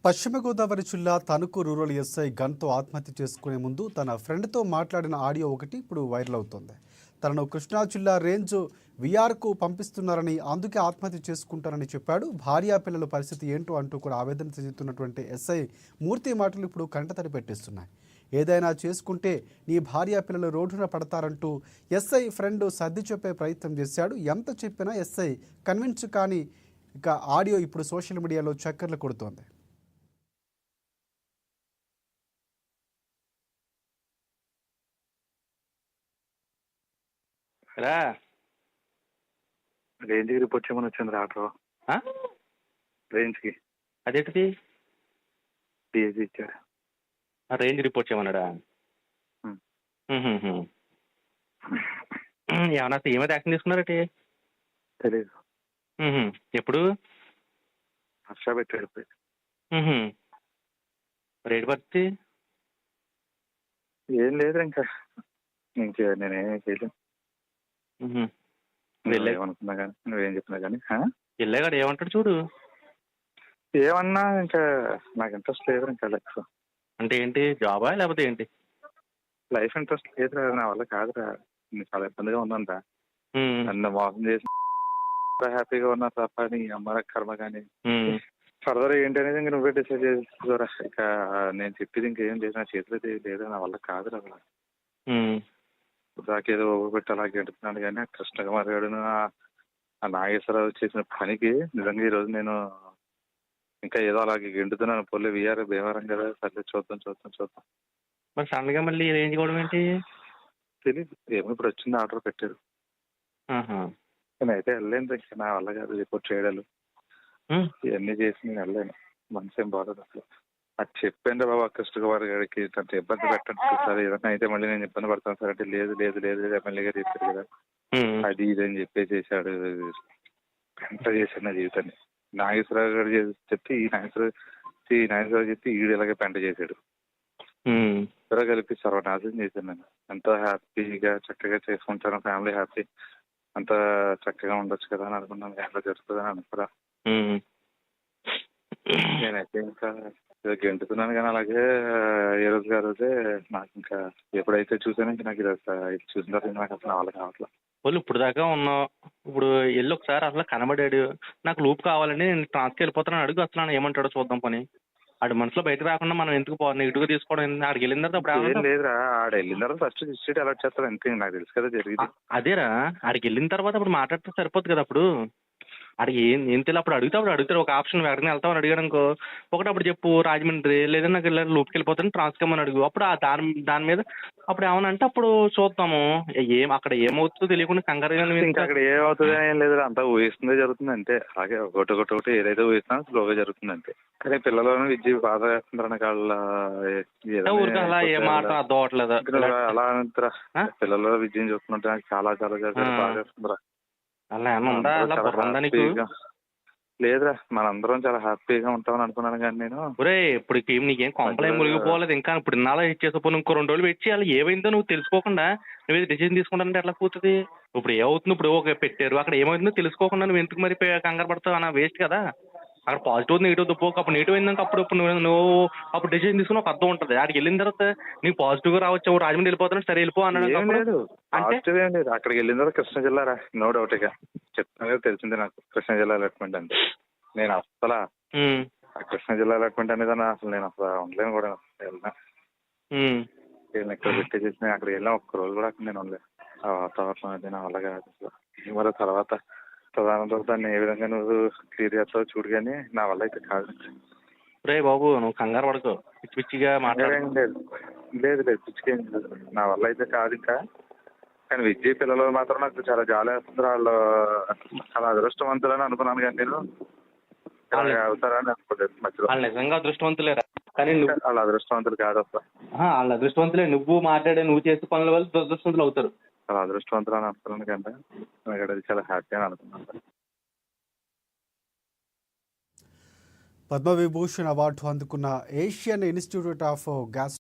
పశ్చిమ గోదావరి జిల్లా Tanuku rural SI గన్తో ఆత్మహత్య చేసుకునే ముందు తన ఫ్రెండ్తో మాట్లాడిన ఆడియో ఒకటి ఇప్పుడు వైరల్ అవుతోంది. తనను కృష్ణా జిల్లా రేంజ్ విఆర్కు పంపిస్తున్నారని, అందుకే ఆత్మహత్య చేసుకుంటారని చెప్పాడు. భార్యా పిల్లల పరిస్థితి ఏంటో అంటూ కూడా ఆవేదన చెందుతున్నటువంటి ఎస్ఐ మూర్తి మాటలు ఇప్పుడు కంటతడి పెట్టిస్తున్నాయి. ఏదైనా చేసుకుంటే నీ భార్యా పిల్లలు రోడ్డున పడతారంటూ ఎస్ఐ ఫ్రెండ్ సర్ది చెప్పే ప్రయత్నం చేశాడు. ఎంత చెప్పినా ఎస్ఐ కన్విన్స్ కానీ ఇక ఆడియో ఇప్పుడు సోషల్ మీడియాలో చక్కర్లు కొడుతోంది. రా రేంజ్కి రిపోర్ట్ చేయమని వచ్చింది ఆర్డర్. రేంజ్కి అదేంటిది? డిఎస్సి ఇచ్చాడు. రేంజ్ రిపోర్ట్ చేయమన్నాడా? ఏమన్నా సీఎం మీద యాక్షన్ తీసుకున్నారటి? తెలీదు. ఎప్పుడు? హర్ష పెట్టాడు. రేటు పరిస్థితి ఏం లేదు, ఇంకా నేనేం చేయలేను. ఏమనుకున్నా కానీ నువ్వేం చెప్పినా కానీ వెళ్ళాగాడు ఏమంటాడు చూడు. ఏమన్నా ఇంకా నాకు ఇంట్రెస్ట్ లేదు. ఇంకా లైఫ్ అంటే ఏంటి, జాబా లేకపోతే ఏంటి? లైఫ్ ఇంట్రెస్ట్ లేదురా, నా వల్ల కాదురా. చాలా ఇబ్బందిగా ఉందంట. నన్ను మోసం చేసి హ్యాపీగా ఉన్నా తప్ప నీ అమ్మ కర్మ కానీ ఫర్దర్ ఏంటి అనేది ఇంక నువ్వే డిసైడ్ చేసుకోరా. ఇక నేను చెప్పేది ఇంకేం లేదు, నా చేతిలో లేదు, నా వల్ల కాదురా. దాకేదో పెట్టి అలా గెడుతున్నాను కానీ ఆ కృష్ణకుమార్ గారు ఆ నాగేశ్వరరావు చేసిన పనికి నిజంగా ఈరోజు నేను ఇంకా ఏదో అలాగే గెంటుతున్నాను. పొల్లి విఆర్ భీమవరం కదా, సర్లే చూద్దాం. మరి సడన్ గా మళ్ళీ రేంజ్ కూడా ఏంటి తెలీదు. ఏమో ఇప్పుడు వచ్చింది, ఆర్డర్ పెట్టారు. నేనైతే వెళ్ళలేను, ఇంకా నా వల్ల కాదు రిపోర్ట్ చేయడాలు ఇవన్నీ చేసి నేను వెళ్ళలేను. మనసు ఏం బాగోదు అసలు. అది చెప్పాను రా బాబా కృష్ణకుమార్ గారికి, అంత ఇబ్బంది పెట్టండి సార్, ఏదైనా అయితే మళ్ళీ నేను ఇబ్బంది పడతాను సార్ అంటే లేదు ఎమ్మెల్యే గారు చెప్పారు కదా అది ఇది అని చెప్పేసాడు. ఎంత చేశాడు నా జీవితాన్ని. నాగేశ్వరరావు గారు చెప్తే ఈ నాగేశ్వరరావు చెప్తే ఈడు ఇలాగే పెంట చేశాడు. ఇద్దరు కలిపి సర్వనాశనం చేశాను నేను. ఎంతో హ్యాపీగా చక్కగా చేసుకుంటాను, ఫ్యామిలీ హ్యాపీ, అంత చక్కగా ఉండొచ్చు కదా అని అనుకున్నాను. ఎలా జరుగుతుందని అనుకురా. నేనైతే ఇంకా గెంటుతున్నాను కానీ అలాగే ఏ రోజు రోజే నాకు ఇంకా ఎప్పుడైతే చూసానో ఇంకా నాకు ఇది చూసిన తర్వాత నాకు అసలు నా వల్ల కావట్లేదు. వాళ్ళు ఇప్పుడు దాకా ఉన్నావు, ఇప్పుడు వెళ్ళి ఒకసారి అసలు కనబడాడు, నాకు లూప్ కావాలండి నేను ట్రాన్స్కి వెళ్ళిపోతాను అడుగు, వస్తున్నాను ఏమంటాడో చూద్దాం. పని ఆడి మనసులో బయటకు రాకుండా మనం ఎందుకు నెగిటివ్గా తీసుకోవడం? ఆడికి వెళ్ళిన తర్వాత అప్పుడు ఏం లేదురా, ఆడ వెళ్ళిన తర్వాత ఫస్ట్ డిస్ట్రిక్ట్ అలర్ట్ చేస్తారు అంతే, నాకు తెలుసు కదా జరిగింది. అదేరా, ఆడికి వెళ్ళిన తర్వాత అప్పుడు మాట్లాడితే సరిపోద్ది కదా. అప్పుడు అడిగి ఏం తెలియదు, అప్పుడు అడుగుతాడు ఒక ఆప్షన్ ఎక్కడికి వెళ్తామని అడిగాడు అనుకో, ఒకటి అప్పుడు చెప్పు రాజమండ్రి, లేదా నాకు లూప్కి వెళ్ళిపోతాను ట్రాన్స్కమ్మని అడుగు. అప్పుడు దాని మీద అప్పుడు ఏమనంటే అప్పుడు చూద్దాము. అక్కడ ఏమవుతుందో తెలియకుండా కంగారు. ఇంకా అక్కడ ఏమవుతుంది ఏం లేదు, అంతా ఊహిస్తుందే జరుగుతుంది అంతే. అలాగే ఒకటి ఏదైతే ఊహిస్తున్నా స్లోగా జరుగుతుంది అంతే. కానీ పిల్లలను విద్య బాధ వేస్తుంటారు వాళ్ళ అలా ఏ మాట అర్థం అవట్లేదు. అలా అంటారా, పిల్లల విద్యను చూస్తున్నట్టు నాకు చాలా బాధ వేస్తుందిరా. అలా ఏమన్నా ఉందా? లేదురా, మనందరం చాలా హ్యాపీగా ఉంటామని అనుకున్నాను కానీ నేను ఇప్పుడు నీకేం కొంపలేం మునిగిపోలేదు. ఇంకా ఇప్పుడు ఇన్నాళ్ళు ఇచ్చేసిపోయి ఇంకో 2 రోజులు పెట్టి అలా ఏమైందో నువ్వు తెలుసుకోకుండా నువ్వు డిసిజన్ తీసుకుంటానంటే ఎట్లా కూతుంది? ఇప్పుడు ఏమవుతుంది, ఇప్పుడు పెట్టారు అక్కడ ఏమవుతుందో తెలుసుకోకుండా నువ్వు ఎందుకు మరి కంగారు పడతావు? అన్న వేస్ట్ కదా. అక్కడ పాజిటివ్ నెగిటివ్ పోక అప్పుడు నెగిటివ్ అయిందాక అప్పుడు నువ్వు అప్పుడు డిసిజన్ తీసుకుని ఒక అర్థం ఉంటుంది. అక్కడికి వెళ్ళిన తర్వాత నీకు పాజిటివ్గా రావచ్చు, రాజమండ్రి వెళ్ళిపోతాను సరే వెళ్ళిపో అన్నాడు. పాజిటివ్ ఏం లేదు, అక్కడికి వెళ్ళిన తర్వాత కృష్ణా జిల్లా రా, నో డౌట్. ఇక చెప్తాను కదా, తెలిసిందే నాకు కృష్ణా జిల్లా అలాట్మెంట్ అంటే. నేను అసలు కృష్ణా జిల్లా అలాట్మెంట్ అనేది అసలు నేను అసలు ఉండలేను కూడా. వెళ్ళినా ఇక్కడ పెట్టేసేసిన అక్కడికి వెళ్ళినా ఒక్క రోజు కూడా అక్కడ నేను ఉండలేను. ఆ వాతావరణం అది నా వల్ల కాదు అసలు. మరి తర్వాత ప్రధానంతో దాన్ని ఏ విధంగా నువ్వు క్లియర్ చేస్తావో చూడు, కానీ నా వల్ల అయితే కాదు. రే బాబు నువ్వు కంగారు పడుకో, పిచ్చిగా మాట్లాడేం లేదు పిచ్చిగా ఏం లేదు, నా వల్ల అయితే కాదు ఇంకా. కానీ విద్య పిల్లలు మాత్రం నాకు చాలా జాలి వేస్తుంది. వాళ్ళు చాలా అదృష్టవంతులని అనుకున్నాను కానీ నేను అవుతారని అనుకోలేదు మధ్యలో. వాళ్ళు నిజంగా అదృష్టవంతులేరా, కానీ వాళ్ళ అదృష్టవంతులు కాదు అసలు. వాళ్ళ అదృష్టవంతులే, నువ్వు మాట్లాడే నువ్వు చేసే పనుల వల్ల దురదృష్టవంతులు అవుతారు. చాలా అదృష్టవంతులు అని అనుకున్నాను కంటే నాకు అది చాలా హ్యాపీ అని అనుకున్నాను. పద్మవిభూషణ్ అవార్డు అందుకున్న ఏషియన్ ఇన్స్టిట్యూట్ ఆఫ్ గ్యాస్